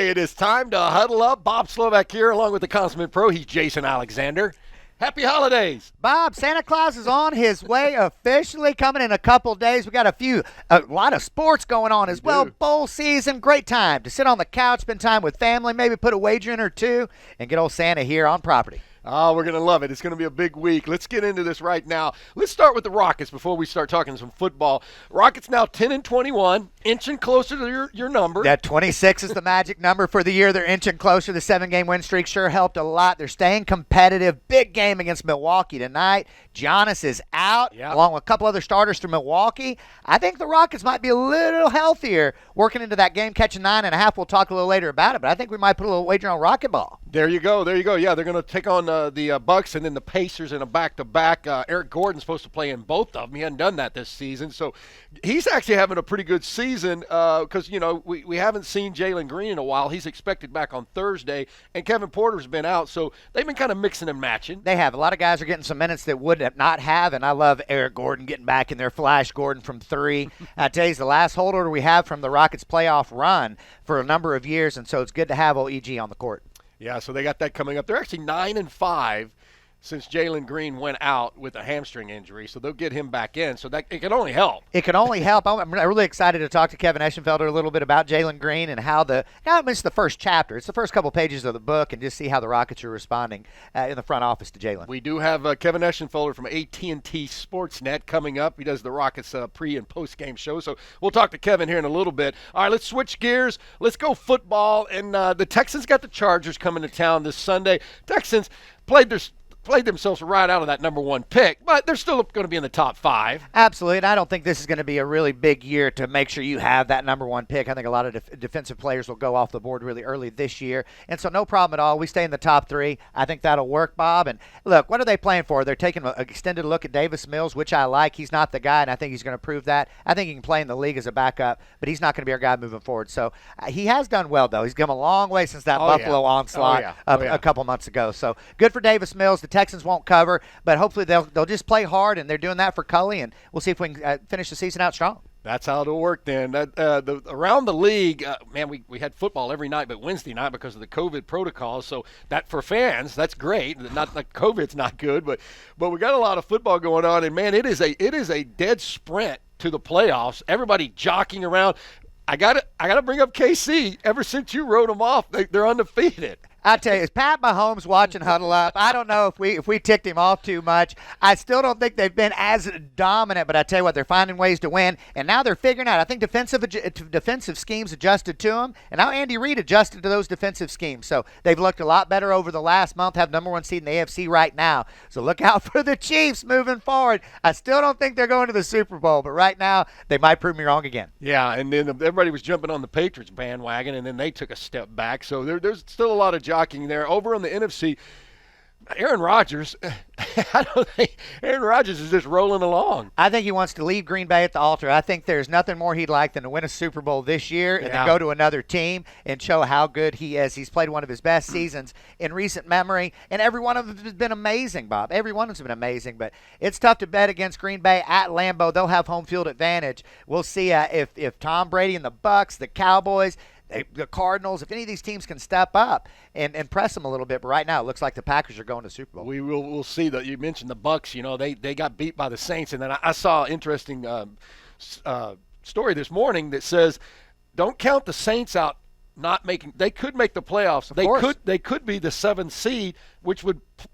Okay, it is time to huddle up. Bob Slovak here, along with the consummate pro. He's Jason Alexander. Happy holidays. Bob, Santa Claus is on his way officially, coming in a couple days. We got a lot of sports going on as well. Bowl season, great time to sit on the couch, spend time with family, maybe put a wager in or two, and get old Santa here on property. Oh, we're going to love it. It's going to be a big week. Let's get into this right now. Let's start with the Rockets before we start talking some football. Rockets now 10-21, inching closer to your number. That 26 is the magic number for the year. They're inching closer. The 7-game win streak sure helped a lot. They're staying competitive. Big game against Milwaukee tonight. Giannis is out, along with a couple other starters from Milwaukee. I think the Rockets might be a little healthier working into that game, catching 9.5. We'll talk a little later about it, but I think we might put a little wager on Rocket Ball. There you go. Yeah, they're going to take on the Bucks and then the Pacers in a back-to-back. Eric Gordon's supposed to play in both of them. He hadn't done that this season, so he's actually having a pretty good season because, we haven't seen Jalen Green in a while. He's expected back on Thursday, and Kevin Porter's been out, so they've been kind of mixing and matching. They have. A lot of guys are getting some minutes that would not have, and I love Eric Gordon getting back in there. Flash Gordon from 3. I tell you, he's the last holdover we have from the Rockets' playoff run for a number of years, and so it's good to have OEG on the court. Yeah, so they got that coming up. They're actually 9-5 since Jalen Green went out with a hamstring injury, so they'll get him back in. So that it can only help. It can only help. I'm really excited to talk to Kevin Eschenfelder a little bit about Jalen Green and how not it's the first chapter. It's the first couple pages of the book, and just see how the Rockets are responding in the front office to Jalen. We do have Kevin Eschenfelder from AT&T Sportsnet coming up. He does the Rockets pre- and post-game show, so we'll talk to Kevin here in a little bit. All right, let's switch gears. Let's go football, and the Texans got the Chargers coming to town this Sunday. Texans played themselves right out of that number 1 pick, but they're still going to be in the top 5. Absolutely, and I don't think this is going to be a really big year to make sure you have that number 1 pick. I think a lot of defensive players will go off the board really early this year, and so no problem at all. We stay in the top 3. I think that'll work, Bob. And look, what are they playing for? They're taking an extended look at Davis Mills, which I like. He's not the guy, and I think he's going to prove that. I think he can play in the league as a backup, but he's not going to be our guy moving forward. So he has done well, though. He's come a long way since that Buffalo onslaught a couple months ago. So good for Davis Mills. The Texans won't cover, but hopefully they'll just play hard, and they're doing that for Cully, and we'll see if we can finish the season out strong. That's how it'll work then. Around the league, we had football every night but Wednesday night because of the COVID protocols. So that for fans, that's great. Not like COVID's not good, but we got a lot of football going on, and man, it is a dead sprint to the playoffs. Everybody jockeying around. I gotta bring up KC. Ever since you wrote them off, they're undefeated. I tell you, is Pat Mahomes watching Huddle Up? I don't know if we ticked him off too much. I still don't think they've been as dominant, but I tell you what, they're finding ways to win, and now they're figuring out. I think defensive schemes adjusted to them, and now Andy Reid adjusted to those defensive schemes. So they've looked a lot better over the last month, have number 1 seed in the AFC right now. So look out for the Chiefs moving forward. I still don't think they're going to the Super Bowl, but right now they might prove me wrong again. Yeah, and then everybody was jumping on the Patriots bandwagon, and then they took a step back. So there's still a lot of jockeying there. Over on the NFC, Aaron Rodgers, I don't think Aaron Rodgers is just rolling along. I think he wants to leave Green Bay at the altar. I think there's nothing more he'd like than to win a Super Bowl this year and then go to another team and show how good he is. He's played one of his best seasons in recent memory, and every one of them has been amazing, Bob. Every one of them has been amazing, but it's tough to bet against Green Bay at Lambeau. They'll have home field advantage. We'll see if Tom Brady and the Bucks, the Cowboys, the Cardinals, if any of these teams can step up and press them a little bit. But right now it looks like the Packers are going to the Super Bowl. We'll see. That you mentioned the Bucks. They got beat by the Saints, and then I saw an interesting story this morning that says don't count the Saints out. They could make the playoffs. They could be the 7th seed, which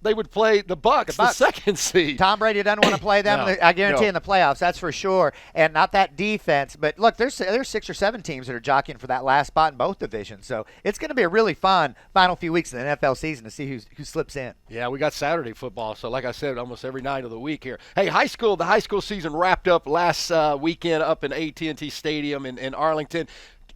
they would play the Bucks, the 2nd seed. Tom Brady doesn't want to play them. I guarantee in the playoffs, that's for sure. And not that defense. But look, there's 6 or 7 teams that are jockeying for that last spot in both divisions. So it's going to be a really fun final few weeks of the NFL season to see who slips in. Yeah, we got Saturday football. So like I said, almost every night of the week here. Hey, the high school season wrapped up last weekend up in AT&T Stadium in Arlington.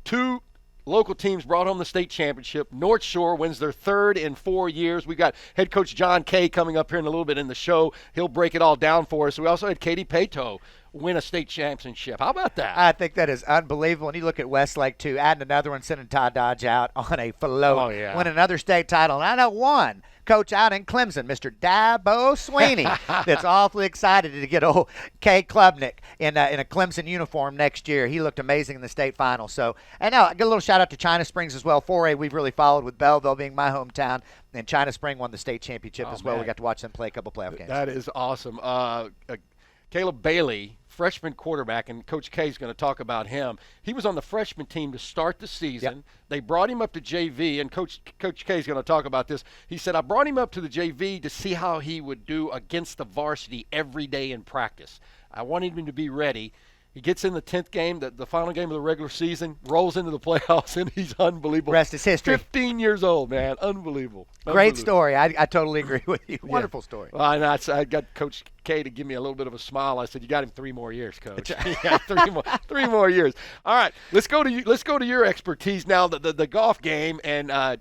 2 local teams brought home the state championship. North Shore wins their 3rd in 4 years. We got head coach John Kay coming up here in a little bit in the show. He'll break it all down for us. We also had Katie Pato win a state championship. How about that? I think that is unbelievable. And you look at Westlake, too, adding another one, sending Todd Dodge out on a float, win another state title. And I know one coach out in Clemson, Mr. Dabo Sweeney, that's awfully excited to get old Kay Klubnik in a Clemson uniform next year. He looked amazing in the state final. So, and now I get a little shout out to China Springs as well. 4A we've really followed with Belleville being my hometown, and China Spring won the state championship as well. Man. We got to watch them play a couple playoff games. That is awesome. Caleb Bailey, freshman quarterback, and Coach K is going to talk about him. He was on the freshman team to start the season. Yep. They brought him up to JV, and Coach K is going to talk about this. He said, I brought him up to the JV to see how he would do against the varsity every day in practice. I wanted him to be ready. He gets in the 10th game, the final game of the regular season, rolls into the playoffs, and he's unbelievable. Rest is history. 15 years old, man. Unbelievable. Great story. I totally agree with you. Wonderful story. Well, I got Coach K to give me a little bit of a smile. I said, "You got him 3 more years, Coach. Yeah, three more years." All right, let's go to you. Let's go to your expertise now. The golf game and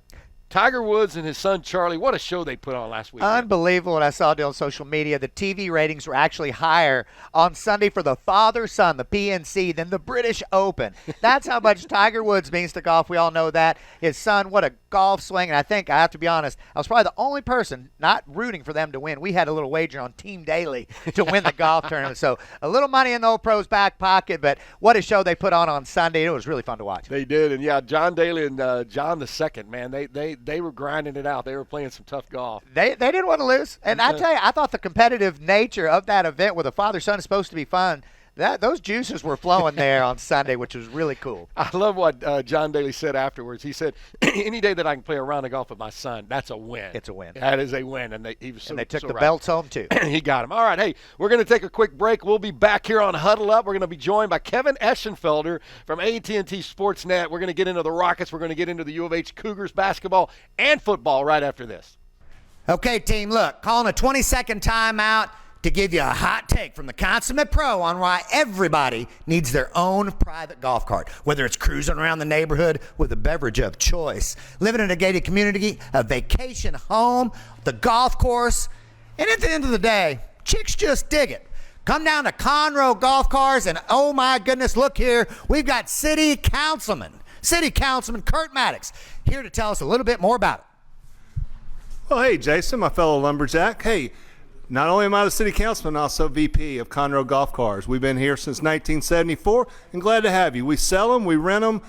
Tiger Woods and his son Charlie. What a show they put on last week. Unbelievable what I saw on social media. The TV ratings were actually higher on Sunday for the father-son, the PNC, than the British Open. That's how much Tiger Woods means to golf. We all know that. His son, what a golf swing. And I think, I have to be honest, I was probably the only person not rooting for them to win. We had a little wager on Team Daly to win the golf tournament. So a little money in the old pro's back pocket, but what a show they put on Sunday. It was really fun to watch. They did. And, yeah, John Daly and John the Second, man, they were grinding it out. They were playing some tough golf. They didn't want to lose. And I tell you, I thought the competitive nature of that event where the father-son is supposed to be fun, those juices were flowing there on Sunday, which was really cool. I love what John Daly said afterwards. He said, any day that I can play a round of golf with my son, that's a win. It's a win. That is a win. And they took the right. belts home, too. He got them. All right, hey, we're going to take a quick break. We'll be back here on Huddle Up. We're going to be joined by Kevin Eschenfelder from AT&T Sportsnet. We're going to get into the Rockets. We're going to get into the U of H Cougars basketball and football right after this. Okay, team, look, calling a 20-second timeout to give you a hot take from the consummate pro on why everybody needs their own private golf cart, whether it's cruising around the neighborhood with a beverage of choice, living in a gated community, a vacation home, the golf course, and at the end of the day, chicks just dig it. Come down to Conroe Golf Cars, and oh my goodness, look here, we've got City Councilman Kurt Maddox here to tell us a little bit more about it. Well, hey, Jason, my fellow lumberjack. Hey, not only am I the city councilman, also VP of Conroe Golf Cars. We've been here since 1974 and glad to have you. We sell them, we rent them,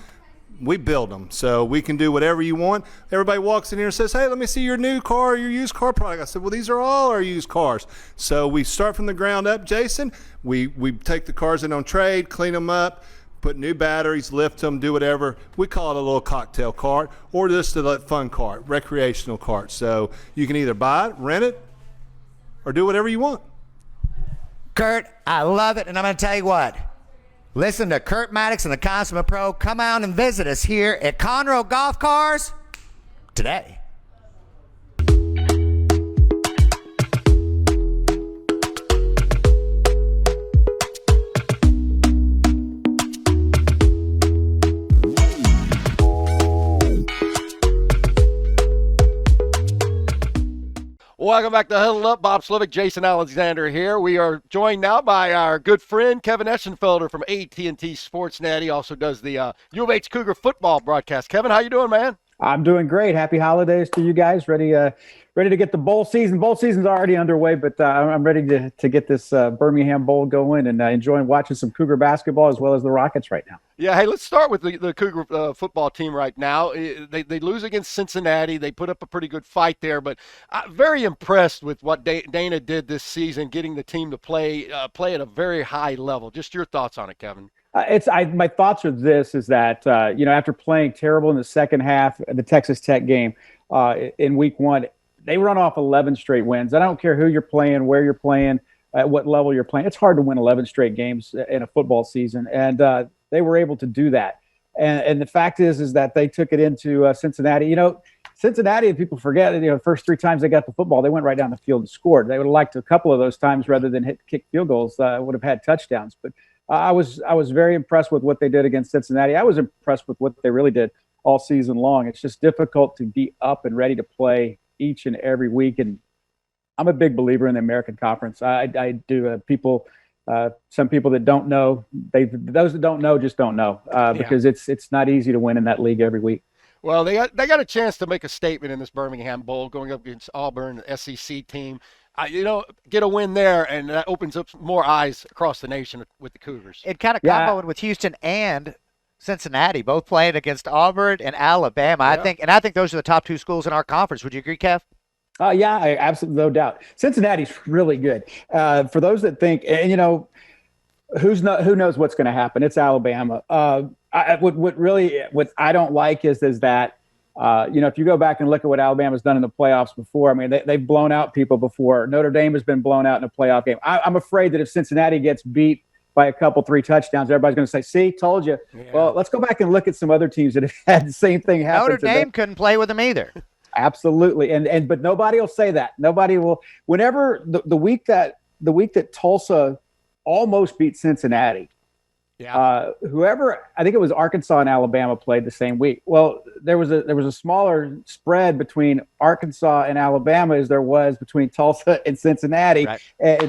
we build them. So we can do whatever you want. Everybody walks in here and says, hey, let me see your new car, your used car product. I said, well, these are all our used cars. So we start from the ground up, Jason. We take the cars in on trade, clean them up, put new batteries, lift them, do whatever. We call it a little cocktail cart or just a fun cart, recreational cart. So you can either buy it, rent it, or do whatever you want. Kurt, I love it, and I'm going to tell you what. Listen to Kurt Maddox and the Consummate Pro. Come out and visit us here at Conroe Golf Cars today. Welcome back to Huddle Up. Bob Slovak, Jason Alexander here. We are joined now by our good friend Kevin Eschenfelder from AT&T Sportsnet. He also does the U of H Cougar football broadcast. Kevin, how you doing, man? I'm doing great. Happy holidays to you guys. Ready to get the bowl season. Bowl season's already underway, but I'm ready to get this Birmingham Bowl going and enjoying watching some Cougar basketball as well as the Rockets right now. Yeah, hey, let's start with the Cougar football team right now. They lose against Cincinnati. They put up a pretty good fight there, but I'm very impressed with what Dana did this season, getting the team to play at a very high level. Just your thoughts on it, Kevin. My thoughts are this, is that, after playing terrible in the second half of the Texas Tech game in week one, they run off 11 straight wins. I don't care who you're playing, where you're playing, at what level you're playing. It's hard to win 11 straight games in a football season, and they were able to do that. And the fact is that they took it into Cincinnati. Cincinnati, people forget, the first 3 times they got the football, they went right down the field and scored. They would have liked a couple of those times rather than kick field goals, would have had touchdowns. But I was very impressed with what they did against Cincinnati. I was impressed with what they really did all season long. It's just difficult to be up and ready to play each and every week. And I'm a big believer in the American Conference. I do. Some people that don't know, those that don't know just don't know because it's not easy to win in that league every week. Well, they got a chance to make a statement in this Birmingham Bowl, going up against Auburn, the SEC team. Get a win there, and that opens up more eyes across the nation with the Cougars. It kind of Yeah. comboed with Houston and Cincinnati, both playing against Auburn and Alabama. Yeah. I think those are the top two schools in our conference. Would you agree, Kev? Yeah, I absolutely, no doubt. Cincinnati's really good. For those that think, and who knows what's going to happen? It's Alabama. What I don't like is that if you go back and look at what Alabama's done in the playoffs before, I mean they've blown out people before. Notre Dame has been blown out in a playoff game. I'm afraid that if Cincinnati gets beat by a couple 3 touchdowns, everybody's going to say, "See, told you." Yeah. Well, let's go back and look at some other teams that have had the same thing happen. Notre to them. Dame couldn't play with them either. Absolutely, but nobody will say that. Nobody will. Whenever the week that Tulsa almost beat Cincinnati, whoever, I think it was Arkansas and Alabama, played the same week. Well, there was a smaller spread between Arkansas and Alabama as there was between Tulsa and Cincinnati. Right.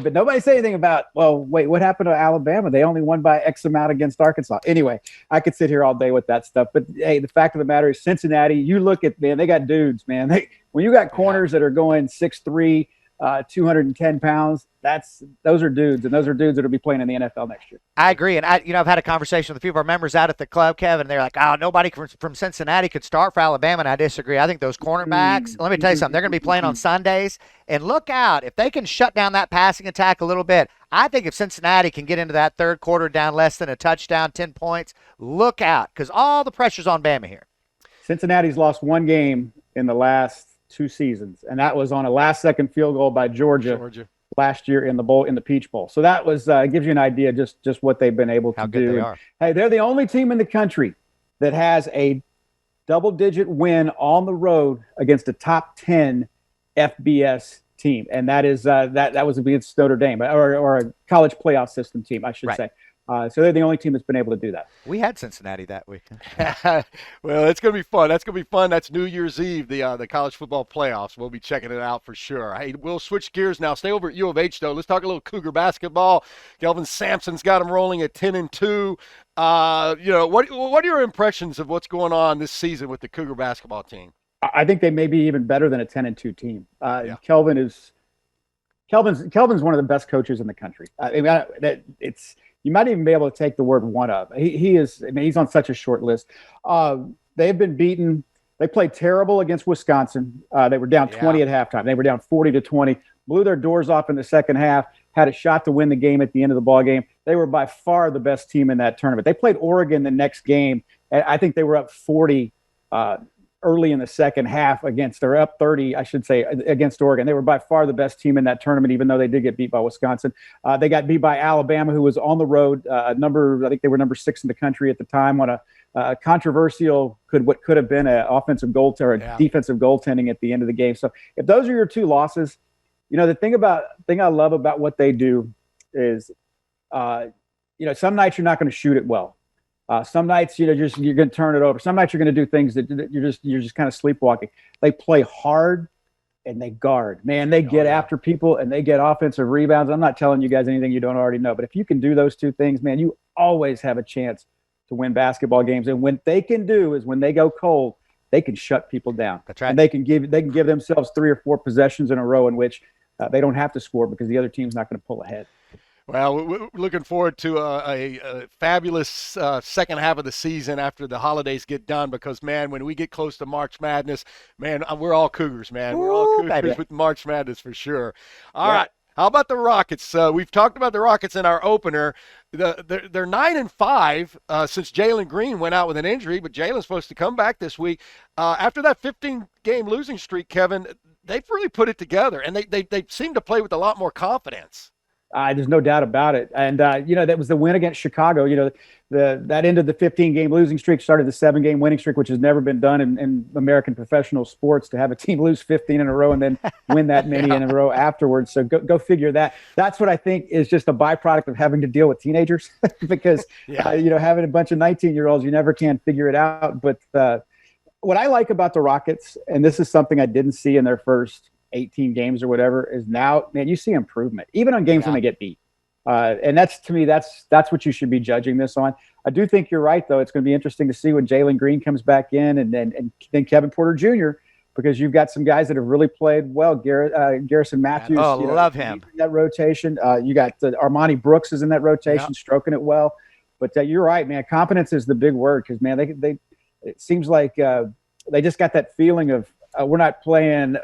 But nobody said anything about, well, wait, what happened to Alabama? They only won by X amount against Arkansas. Anyway, I could sit here all day with that stuff. But hey, the fact of the matter is, Cincinnati, you look at, man, they got dudes, man. When you got corners that are going 6'3", 210 pounds, those are dudes, and those are dudes that will be playing in the NFL next year. I agree, and I've had a conversation with a few of our members out at the club, Kevin. They're like, "Oh, nobody from Cincinnati could start for Alabama," and I disagree. I think those cornerbacks. Let me tell you something. They're going to be playing on Sundays, and look out if they can shut down that passing attack a little bit. I think if Cincinnati can get into that third quarter down less than a touchdown, 10 points, look out, because all the pressure's on Bama here. Cincinnati's lost one game in the last 2 seasons, and that was on a last-second field goal by Georgia last year in the Peach Bowl. So that was gives you an idea just what they've been able to How do. good they are. Hey, they're the only team in the country that has a double-digit win on the road against a top 10 FBS team, and that is that was against Notre Dame or a college playoff system team, I should say. So they're the only team that's been able to do that. We had Cincinnati that week. Well, it's going to be fun. That's going to be fun. That's New Year's Eve, the college football playoffs. We'll be checking it out for sure. Hey, we'll switch gears now. Stay over at U of H, though. Let's talk a little Cougar basketball. Kelvin Sampson's got them rolling at 10-2. What are your impressions of what's going on this season with the Cougar basketball team? I think they may be even better than a 10-2 team. Kelvin's one of the best coaches in the country. You might even be able to take the word one of. He is. I mean, he's on such a short list. They've been beaten. They played terrible against Wisconsin. They were down 20 at halftime. They were down 40-20. Blew their doors off in the second half. Had a shot to win the game at the end of the ball game. They were by far the best team in that tournament. They played Oregon the next game, and I think they were up 40 early in the second half or up 30, I should say, against Oregon. They were by far the best team in that tournament, even though they did get beat by Wisconsin. They got beat by Alabama, who was on the road. I think they were number 6 in the country at the time on a controversial, what could have been an offensive goal or a defensive goaltending at the end of the game. So if those are your 2 losses, the thing I love about what they do is, some nights you're not going to shoot it well. Some nights, you're going to turn it over. Some nights you're going to do things that you're just kind of sleepwalking. They play hard and they guard. Man, they get after people and they get offensive rebounds. I'm not telling you guys anything you don't already know, but if you can do those 2 things, man, you always have a chance to win basketball games. And what they can do is when they go cold, they can shut people down. That's right. And they can give themselves 3 or 4 possessions in a row in which they don't have to score because the other team's not going to pull ahead. Well, we're looking forward to a fabulous second half of the season after the holidays get done because, man, when we get close to March Madness, man, we're all Cougars, man. We're all Cougars with March Madness for sure. All right. How about the Rockets? We've talked about the Rockets in our opener. They're 9-5 since Jalen Green went out with an injury, but Jalen's supposed to come back this week. After that 15-game losing streak, Kevin, they've really put it together, and they seem to play with a lot more confidence. There's no doubt about it. And, that was the win against Chicago. That ended the 15-game losing streak, started the 7-game winning streak, which has never been done in American professional sports, to have a team lose 15 in a row and then win that many in a row afterwards. So go figure that. That's what I think is just a byproduct of having to deal with teenagers because, having a bunch of 19-year-olds, you never can figure it out. But what I like about the Rockets, and this is something I didn't see in their first 18 games or whatever, is now, man, you see improvement even on games when they get beat. And that's, to me, that's what you should be judging this on. I do think you're right, though. It's going to be interesting to see when Jalen Green comes back in, and then Kevin Porter Jr., because you've got some guys that have really played well. Garrison Matthews. Love him. In that rotation. You got Armani Brooks is in that rotation, stroking it well. But you're right, man. Confidence is the big word, because, man, it seems like they just got that feeling of we're not playing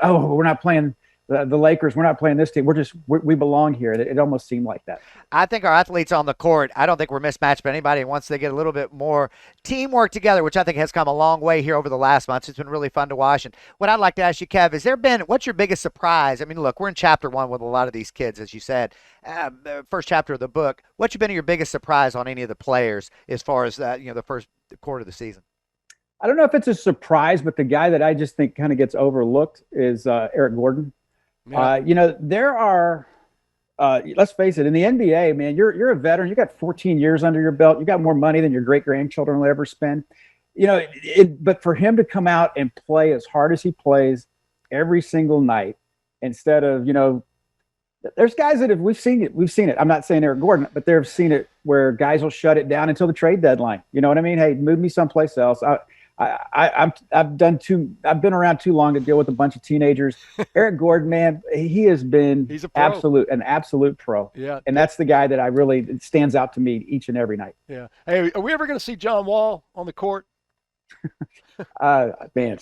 the Lakers. We're not playing this team. We belong here. It almost seemed like that. I think our athletes on the court, I don't think we're mismatched by anybody. Once they get a little bit more teamwork together, which I think has come a long way here over the last months, it's been really fun to watch. And what I'd like to ask you, Kev, what's your biggest surprise? I mean, look, we're in chapter 1 with a lot of these kids, as you said, first chapter of the book. What's been your biggest surprise on any of the players as far as the first quarter of the season? I don't know if it's a surprise, but the guy that I just think kind of gets overlooked is Eric Gordon. Yeah. There are, let's face it, in the NBA, man, you're a veteran. You got 14 years under your belt. You got more money than your great grandchildren will ever spend. But for him to come out and play as hard as he plays every single night, instead of, there's guys that we've seen it. I'm not saying Eric Gordon, but they've seen it where guys will shut it down until the trade deadline. You know what I mean? Hey, move me someplace else. I've been around too long to deal with a bunch of teenagers. Eric Gordon, man, he's a pro. An absolute pro. Yeah. And that's the guy that it stands out to me each and every night. Yeah. Hey, are we ever going to see John Wall on the court? Man,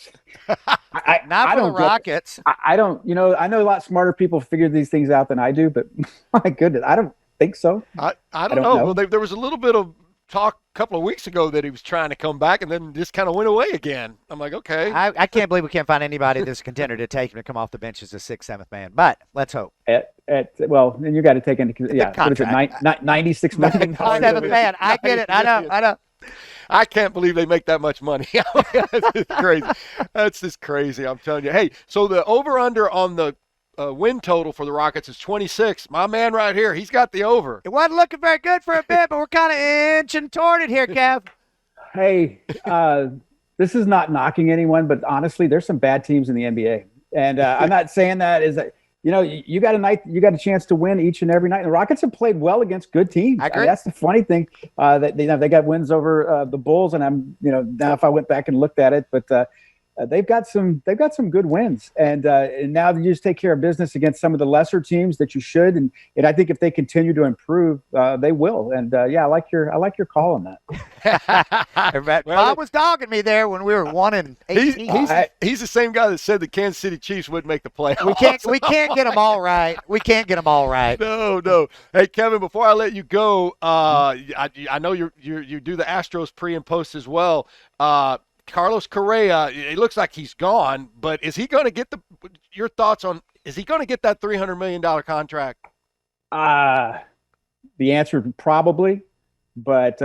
not for the Rockets. I don't, I know a lot smarter people figure these things out than I do, but my goodness, I don't think so. I don't know. Well, there was a little bit of talk a couple of weeks ago that he was trying to come back and then just kind of went away again. I'm like, okay. I can't believe we can't find anybody that's a contender to take him to come off the bench as a 6th, 7th man. But let's hope. Well, then you got to take into what is it, $96 million? 7th man. I get it. I know. I can't believe they make that much money. That's just crazy. That's just crazy. I'm telling you. Hey, so the over-under on the win total for the Rockets is 26. My man right here, he's got the over. It wasn't looking very good for a bit, but we're kind of inching toward it here, Kev. Hey, this is not knocking anyone, but honestly, there's some bad teams in the NBA. And I'm not saying that is that, you got a chance to win each and every night. And the Rockets have played well against good teams. I agree. That's the funny thing. That they got wins over the Bulls, and I'm, now if I went back and looked at it, but they've got some good wins, and now you just take care of business against some of the lesser teams that you should, and I think if they continue to improve, they will. And I like your call on that. Bob was dogging me there when we were 1-18. He's the same guy that said the Kansas City Chiefs wouldn't make the playoffs. We can't get them all right. No. Hey, Kevin, before I let you go, I know you do the Astros pre and post as well. Carlos Correa, it looks like he's gone, but is he going to get your thoughts on, is he going to get that $300 million contract? The answer probably, but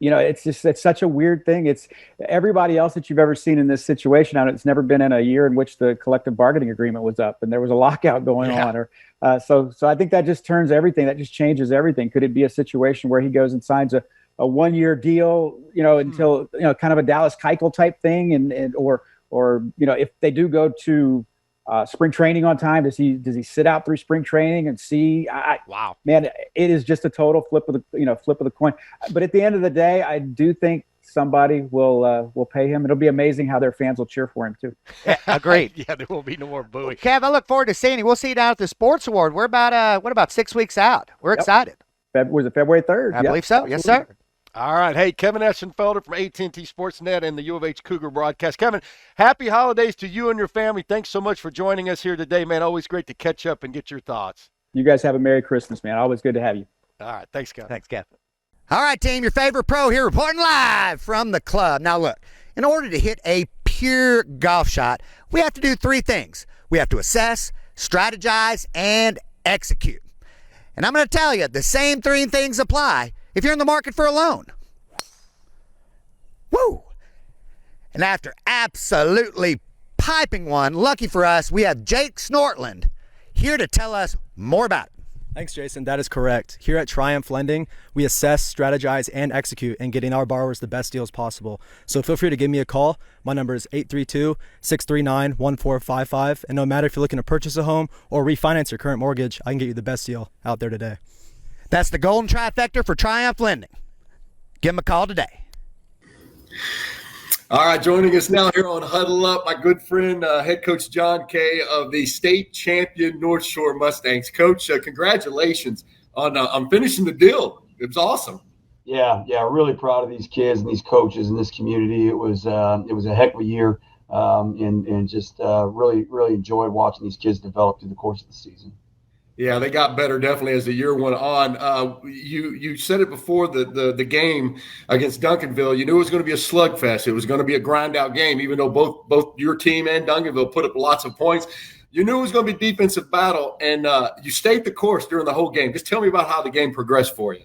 it's such a weird thing. It's everybody else that you've ever seen in this situation. It's never been in a year in which the collective bargaining agreement was up and there was a lockout going on, or so I think that just turns everything. That just changes everything. Could it be a situation where he goes and signs a 1-year deal, until, kind of a Dallas Keuchel type thing, and or if they do go to spring training on time, does he sit out through spring training and see? Wow, man, it is just a total flip of the coin. But at the end of the day, I do think somebody will pay him. It'll be amazing how their fans will cheer for him too. Yeah, agreed. Yeah, there will be no more booing. Kev, I look forward to seeing you. We'll see you down at the Sports Award. We're about 6 weeks out. We're excited. Was it February 3rd? I believe so. Absolutely. Yes, sir. All right. Hey, Kevin Eschenfelder from AT&T Sportsnet and the U of H Cougar broadcast. Kevin, happy holidays to you and your family. Thanks so much for joining us here today, man. Always great to catch up and get your thoughts. You guys have a Merry Christmas, man. Always good to have you. All right. Thanks, Kevin. Thanks, Kev. All right, team, your favorite pro here reporting live from the club. Now, look, in order to hit a pure golf shot, we have to do 3 things. We have to assess, strategize, and execute. And I'm going to tell you, the same 3 things apply if you're in the market for a loan. Woo! And after absolutely piping one, lucky for us, we have Jake Snortland here to tell us more about it. Thanks, Jason. That is correct. Here at Triumph Lending, we assess, strategize, and execute in getting our borrowers the best deals possible. So feel free to give me a call. My number is 832-639-1455. And no matter if you're looking to purchase a home or refinance your current mortgage, I can get you the best deal out there today. That's the golden trifecta for Triumph Lending. Give them a call today. All right, joining us now here on Huddle Up, my good friend, head coach John Kay of the state champion North Shore Mustangs. Coach, congratulations on finishing the deal. It was awesome. Yeah, really proud of these kids and these coaches and this community. It was a heck of a year, and just really enjoyed watching these kids develop through the course of the season. Yeah, they got better definitely as the year went on. You said it before the game against Duncanville. You knew it was going to be a slugfest. It was going to be a grind-out game, even though both your team and Duncanville put up lots of points. You knew it was going to be a defensive battle, and you stayed the course during the whole game. Just tell me about how the game progressed for you.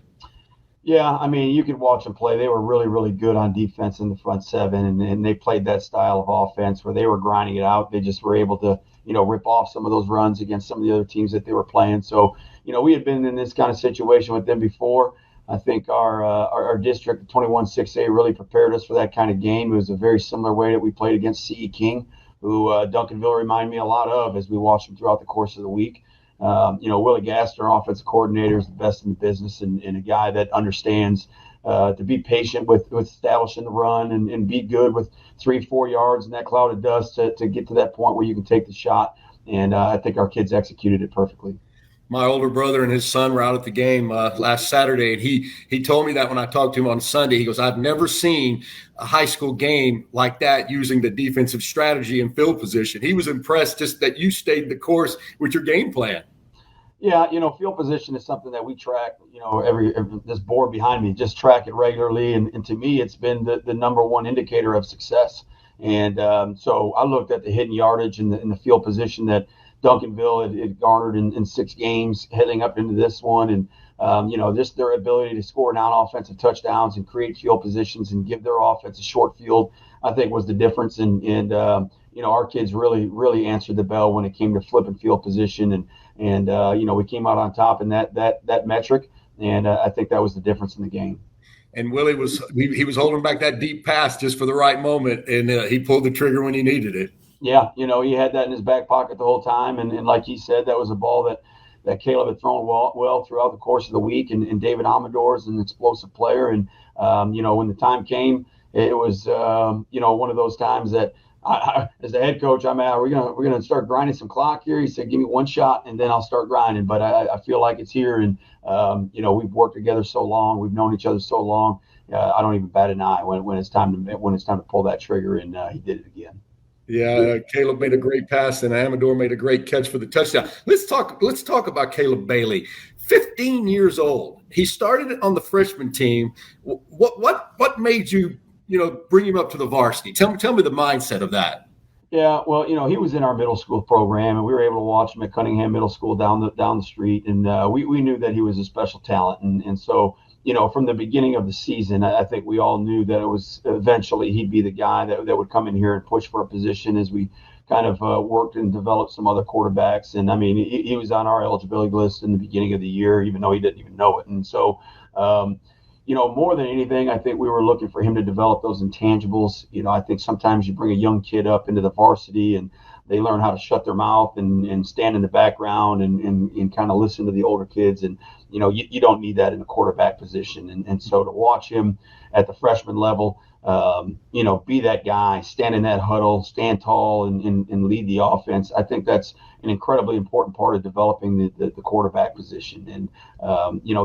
Yeah, I mean, you could watch them play. They were really good on defense in the front seven, and they played that style of offense where they were grinding it out. They just were able to, rip off some of those runs against some of the other teams that they were playing. So, we had been in this kind of situation with them before. I think our district, the 21-6A, really prepared us for that kind of game. It was a very similar way that we played against C.E. King, who Duncanville reminded me a lot of as we watched them throughout the course of the week. Willie Gaster, our offensive coordinator, is the best in the business and a guy that understands to be patient with establishing the run and be good with 3-4 yards in that cloud of dust to get to that point where you can take the shot. And I think our kids executed it perfectly. My older brother and his son were out at the game last Saturday, and he told me that when I talked to him on Sunday. He goes, I've never seen a high school game like that using the defensive strategy and field position. He was impressed just that you stayed the course with your game plan. Yeah, field position is something that we track, every this board behind me, just track it regularly. And to me, it's been the number one indicator of success. And so I looked at the hidden yardage in the field position that Duncanville had garnered in 6 games heading up into this one. And, just their ability to score non-offensive touchdowns and create field positions and give their offense a short field, I think was the difference. And our kids really answered the bell when it came to flipping field position. And we came out on top in that metric. And I think that was the difference in the game. And Willie was holding back that deep pass just for the right moment, and he pulled the trigger when he needed it. Yeah, he had that in his back pocket the whole time. And like he said, that was a ball that Caleb had thrown well throughout the course of the week. And David Amador is an explosive player. And, when the time came, it was, one of those times that I, as the head coach, we're gonna start grinding some clock here. He said, give me one shot and then I'll start grinding. But I feel like it's here. And, we've worked together so long. We've known each other so long. I don't even bat an eye when it's time to pull that trigger. And he did it again. Yeah, Caleb made a great pass, and Amador made a great catch for the touchdown. Let's talk about Caleb Bailey. 15 years old. He started on the freshman team. What made you bring him up to the varsity? Tell me the mindset of that. Yeah, well, he was in our middle school program, and we were able to watch him at Cunningham Middle School down the street, and we knew that he was a special talent, and so. From the beginning of the season, I think we all knew that it was eventually he'd be the guy that would come in here and push for a position as we kind of worked and developed some other quarterbacks. And I mean, he was on our eligibility list in the beginning of the year, even though he didn't even know it. And so, more than anything, I think we were looking for him to develop those intangibles. I think sometimes you bring a young kid up into the varsity and they learn how to shut their mouth and stand in the background and kind of listen to the older kids. And, you don't need that in a quarterback position. And so to watch him at the freshman level, be that guy, stand in that huddle, stand tall and lead the offense, I think that's an incredibly important part of developing the quarterback position. And,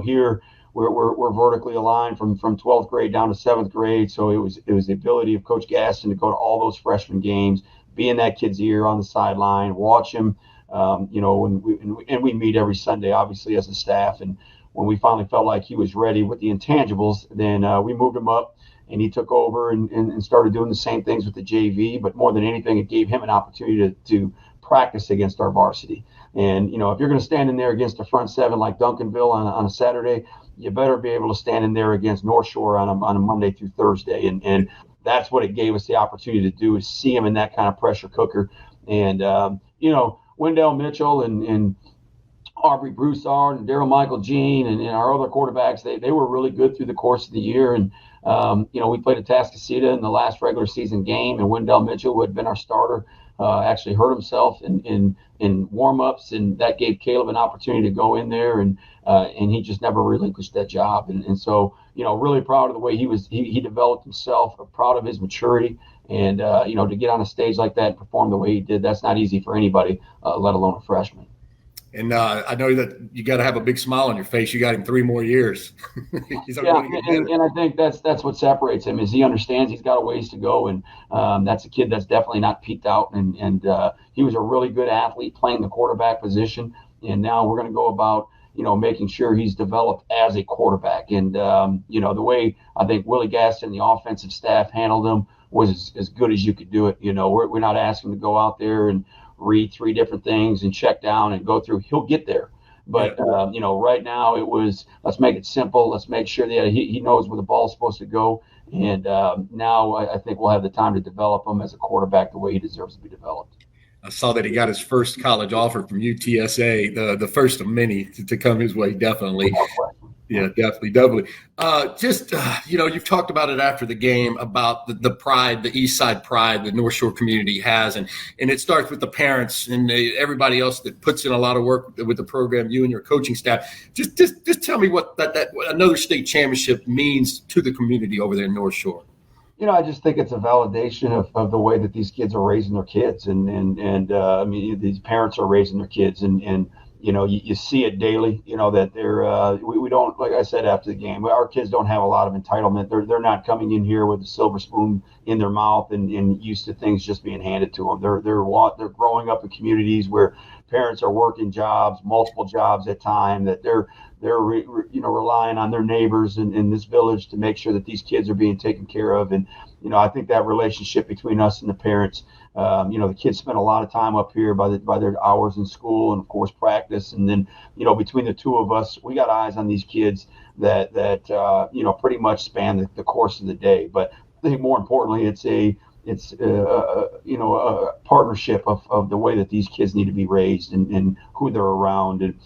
here we're vertically aligned from 12th grade down to 7th grade. So it was the ability of Coach Gaston to go to all those freshman games, be in that kid's ear on the sideline, watch him, and we meet every Sunday, obviously, as a staff. And when we finally felt like he was ready with the intangibles, then we moved him up and he took over and started doing the same things with the JV. But more than anything, it gave him an opportunity to practice against our varsity. And, if you're going to stand in there against a front seven like Duncanville on a Saturday, you better be able to stand in there against North Shore on a Monday through Thursday. And that's what it gave us the opportunity to do, is see him in that kind of pressure cooker. And, Wendell Mitchell and Aubrey Broussard and Daryl Michael Jean and our other quarterbacks, they were really good through the course of the year. And, we played at Tascasita in the last regular season game, and Wendell Mitchell, who had been our starter actually hurt himself in warm-ups, and that gave Caleb an opportunity to go in there, and he just never relinquished that job. And so, really proud of the way he developed himself, proud of his maturity. And, to get on a stage like that and perform the way he did, that's not easy for anybody, let alone a freshman. And I know that you got to have a big smile on your face. You got him 3 more years. And I think that's what separates him, is he understands he's got a ways to go. And that's a kid that's definitely not peaked out. And he was a really good athlete playing the quarterback position. And now we're going to go about, making sure he's developed as a quarterback. And, the way I think Willie Gaston and the offensive staff handled him was as good as you could do it. We're not asking him to go out there and read 3 different things and check down and go through. He'll get there. But, right now it was, let's make it simple. Let's make sure that he knows where the ball is supposed to go. And now I think we'll have the time to develop him as a quarterback the way he deserves to be developed. I saw that he got his first college offer from UTSA, the first of many to come his way, definitely. Yeah, definitely. You've talked about it after the game about the pride, the East Side pride that North Shore community has. And it starts with the parents and everybody else that puts in a lot of work with the program, you and your coaching staff. Just tell me what that another state championship means to the community over there in North Shore. I just think it's a validation of the way that these kids are raising their kids. And these parents are raising their kids. And you see it daily, that they're, we don't, like I said after the game, our kids don't have a lot of entitlement. They're not coming in here with a silver spoon in their mouth and used to things just being handed to them. They're growing up in communities where parents are working jobs, multiple jobs at time, that they're relying on their neighbors in this village to make sure that these kids are being taken care of. And, I think that relationship between us and the parents, the kids spend a lot of time up here by their hours in school and of course practice. And then, between the two of us, we got eyes on these kids that pretty much span the course of the day. But I think more importantly, it's a partnership of the way that these kids need to be raised and who they're around. And,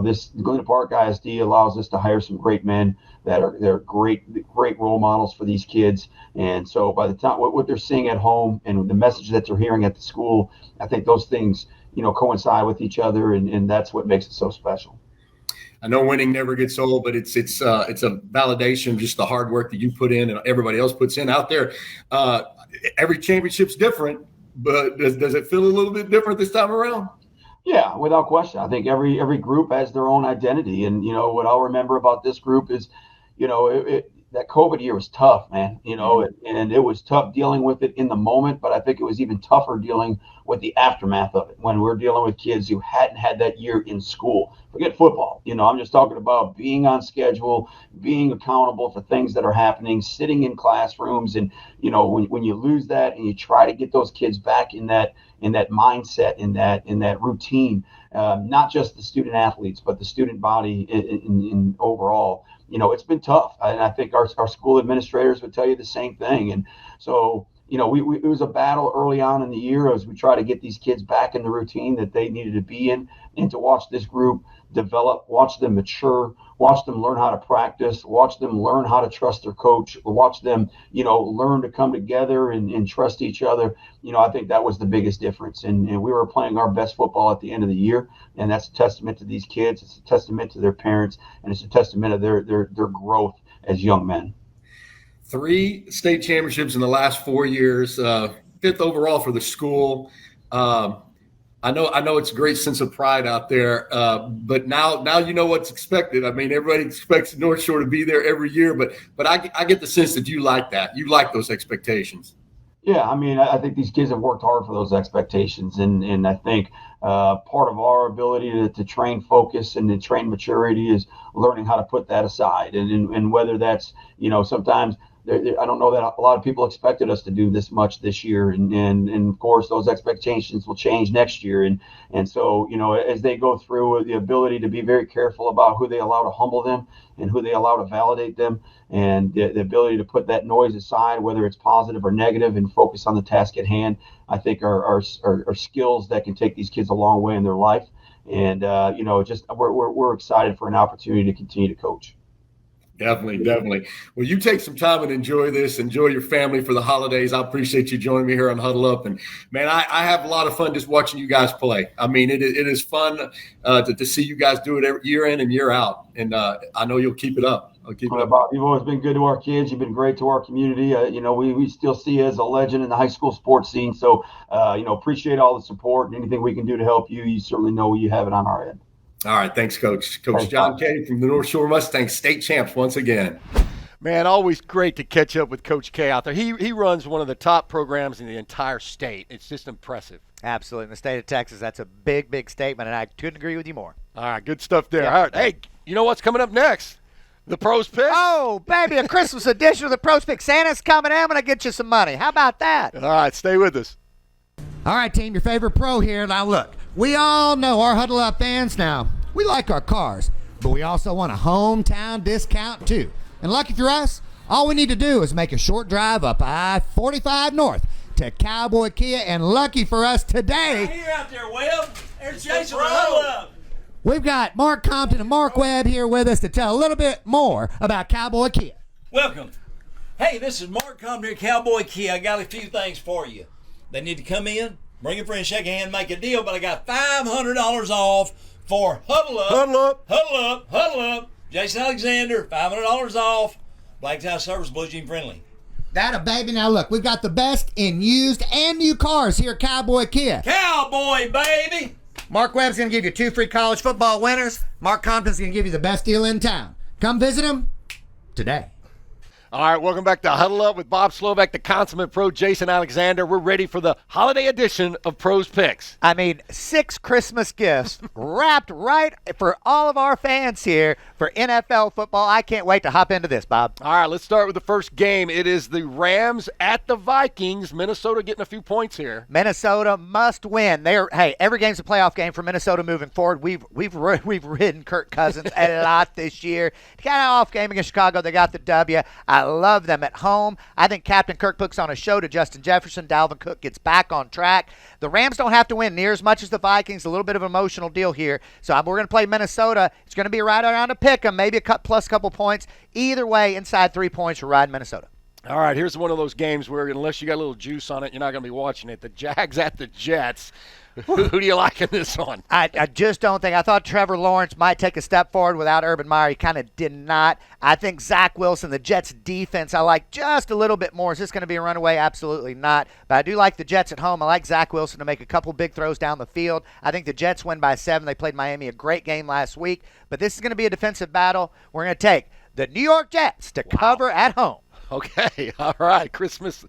this Galena Park ISD allows us to hire some great men they're great role models for these kids. And so by the time what they're seeing at home and the message that they're hearing at the school, I think those things, coincide with each other. And that's what makes it so special. I know winning never gets old, but it's a validation, just the hard work that you put in and everybody else puts in out there. Every championship's different, but does it feel a little bit different this time around? Yeah, without question. I think every group has their own identity. And, what I'll remember about this group is, that COVID year was tough, man, and it was tough dealing with it in the moment, but I think it was even tougher dealing with the aftermath of it when we're dealing with kids who hadn't had that year in school. Forget football. I'm just talking about being on schedule, being accountable for things that are happening, sitting in classrooms. And, when you lose that and you try to get those kids back in that mindset, in that routine, not just the student athletes, but the student body in overall, it's been tough. And I think our school administrators would tell you the same thing. And so, it was a battle early on in the year as we try to get these kids back in the routine that they needed to be in, and to watch this group develop, watch them mature, watch them learn how to practice, watch them learn how to trust their coach, watch them, learn to come together and trust each other. I think that was the biggest difference. And we were playing our best football at the end of the year. And that's a testament to these kids. It's a testament to their parents, and it's a testament of their growth as young men. 3 state championships in the last 4 years, 5th overall for the school. I know it's a great sense of pride out there, but now you know what's expected. I mean, everybody expects North Shore to be there every year, but I get the sense that you like that. You like those expectations. Yeah, I mean, I think these kids have worked hard for those expectations, and I think part of our ability to train focus and to train maturity is learning how to put that aside, and whether that's sometimes. I don't know that a lot of people expected us to do this much this year, and of course those expectations will change next year, and so as they go through, the ability to be very careful about who they allow to humble them and who they allow to validate them, and the ability to put that noise aside, whether it's positive or negative, and focus on the task at hand, I think are skills that can take these kids a long way in their life. And just we're excited for an opportunity to continue to coach. Definitely, definitely. Well, you take some time and enjoy this. Enjoy your family for the holidays. I appreciate you joining me here on Huddle Up. And, man, I have a lot of fun just watching you guys play. I mean, it is fun to see you guys do it year in and year out. And I know you'll keep it up. I'll keep it up. Bob, you've always been good to our kids. You've been great to our community. We still see you as a legend in the high school sports scene. So, appreciate all the support and anything we can do to help you. You certainly know you have it on our end. All right. Thanks, Coach. Coach John Kay from the North Shore Mustangs, state champs once again. Man, always great to catch up with Coach K out there. He runs one of the top programs in the entire state. It's just impressive. Absolutely. In the state of Texas, that's a big, big statement, and I couldn't agree with you more. All right, good stuff there. Yeah. All right, hey, you know what's coming up next? The Pros Pick? Oh, baby, a Christmas edition of the Pros Pick. Santa's coming in. I'm going to get you some money. How about that? All right, stay with us. All right, team, your favorite pro here. Now, look, we all know our Huddle Up fans now. We like our cars, but we also want a hometown discount, too. And lucky for us, all we need to do is make a short drive up I-45 North to Cowboy Kia. And lucky for us today, Here out there, Webb. There's Jason Huddle Up. we've got Mark Compton and Mark Webb here with us to tell a little bit more about Cowboy Kia. Welcome. Hey, this is Mark Compton at Cowboy Kia. I got a few things for you. They need to come in, bring a friend, shake a hand, make a deal, but I got $500 off for Huddle Up. Huddle up. Huddle Up. Huddle Up. Jason Alexander, $500 off. Black Tie Service, Blue Jean Friendly. That a baby. Now, look, we've got the best in used and new cars here at Cowboy Kia. Cowboy, baby. Mark Webb's going to give you 2 free college football winners. Mark Compton's going to give you the best deal in town. Come visit him today. All right, welcome back to Huddle Up with Bob Slovak, the consummate pro, Jason Alexander. We're ready for the holiday edition of Pros Picks. I mean, 6 Christmas gifts wrapped right for all of our fans here for NFL football. I can't wait to hop into this, Bob. All right, let's start with the first game. It is the Rams at the Vikings. Minnesota getting a few points here. Minnesota must win. Hey, every game's a playoff game for Minnesota moving forward. We've ridden Kirk Cousins a lot this year. Got an off game against Chicago. They got the W. I love them at home. I think Captain Kirk puts on a show to Justin Jefferson. Dalvin Cook gets back on track. The Rams don't have to win near as much as the Vikings. A little bit of an emotional deal here. So we're going to play Minnesota. It's going to be right around a pick 'em, maybe a plus couple points. Either way, inside 3 points, we're riding Minnesota. All right, here's one of those games where unless you got a little juice on it, you're not going to be watching it. The Jags at the Jets. Who do you like in this one? I just don't think. I thought Trevor Lawrence might take a step forward without Urban Meyer. He kind of did not. I think Zach Wilson, the Jets' defense, I like just a little bit more. Is this going to be a runaway? Absolutely not. But I do like the Jets at home. I like Zach Wilson to make a couple big throws down the field. I think the Jets win by 7. They played Miami a great game last week. But this is going to be a defensive battle. We're going to take the New York Jets to cover at home. Okay, all right, Christmas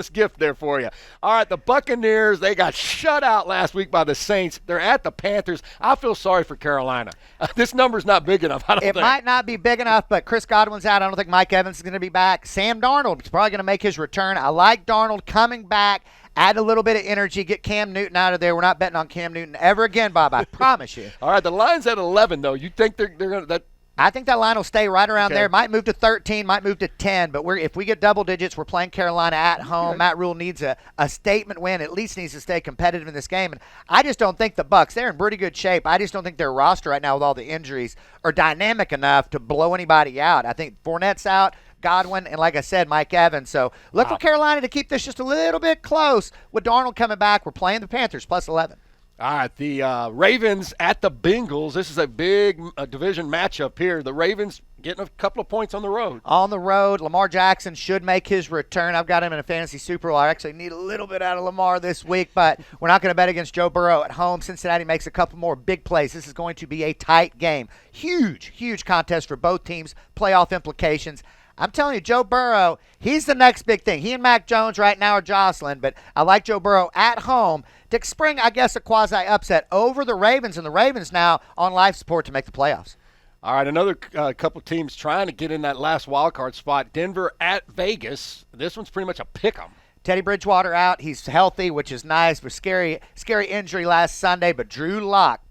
gift there for you. All right, the Buccaneers, they got shut out last week by the Saints. They're at the Panthers. I feel sorry for Carolina. This number's not big enough, I don't think. It might not be big enough, but Chris Godwin's out. I don't think Mike Evans is going to be back. Sam Darnold is probably going to make his return. I like Darnold coming back. Add a little bit of energy. Get Cam Newton out of there. We're not betting on Cam Newton ever again, Bob. I promise you. All right, the line's at 11, though. You think they're going to – I think that line will stay right around Okay. there. Might move to 13, might move to 10, but if we get double digits, we're playing Carolina at home. Matt Rule needs a statement win, at least needs to stay competitive in this game. And I just don't think the Bucs, they're in pretty good shape. I just don't think their roster right now with all the injuries are dynamic enough to blow anybody out. I think Fournette's out, Godwin, and like I said, Mike Evans. So look for Carolina to keep this just a little bit close. With Darnold coming back, we're playing the Panthers plus 11. All right, the Ravens at the Bengals. This is a big division matchup here. The Ravens getting a couple of points on the road. On the road, Lamar Jackson should make his return. I've got him in a fantasy Super Bowl. I actually need a little bit out of Lamar this week, but we're not going to bet against Joe Burrow at home. Cincinnati makes a couple more big plays. This is going to be a tight game. Huge, huge contest for both teams. Playoff implications. I'm telling you, Joe Burrow, he's the next big thing. He and Mac Jones right now are jostling, but I like Joe Burrow at home to spring, I guess, a quasi-upset over the Ravens, and the Ravens now on life support to make the playoffs. All right, another couple teams trying to get in that last wild card spot. Denver at Vegas. This one's pretty much a pick-em. Teddy Bridgewater out. He's healthy, which is nice. But scary injury last Sunday. But Drew Lock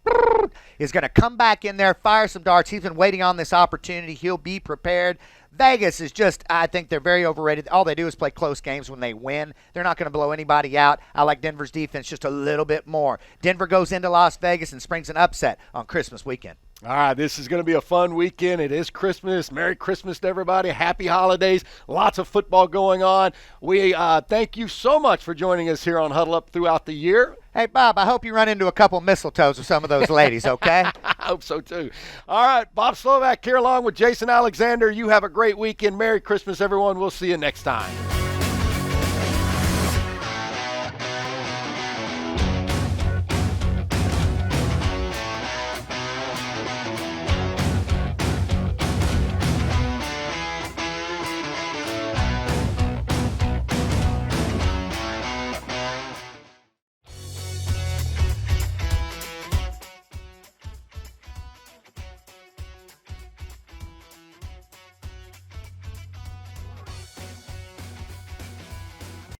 is going to come back in there, fire some darts. He's been waiting on this opportunity. He'll be prepared. Vegas is just, I think they're very overrated. All they do is play close games when they win. They're not going to blow anybody out. I like Denver's defense just a little bit more. Denver goes into Las Vegas and springs an upset on Christmas weekend. All right, this is going to be a fun weekend. It is Christmas. Merry Christmas to everybody. Happy holidays. Lots of football going on. We thank you so much for joining us here on Huddle Up throughout the year. Hey, Bob, I hope you run into a couple mistletoes with some of those ladies, okay? I hope so, too. All right, Bob Slovak here along with Jason Alexander. You have a great weekend. Merry Christmas, everyone. We'll see you next time.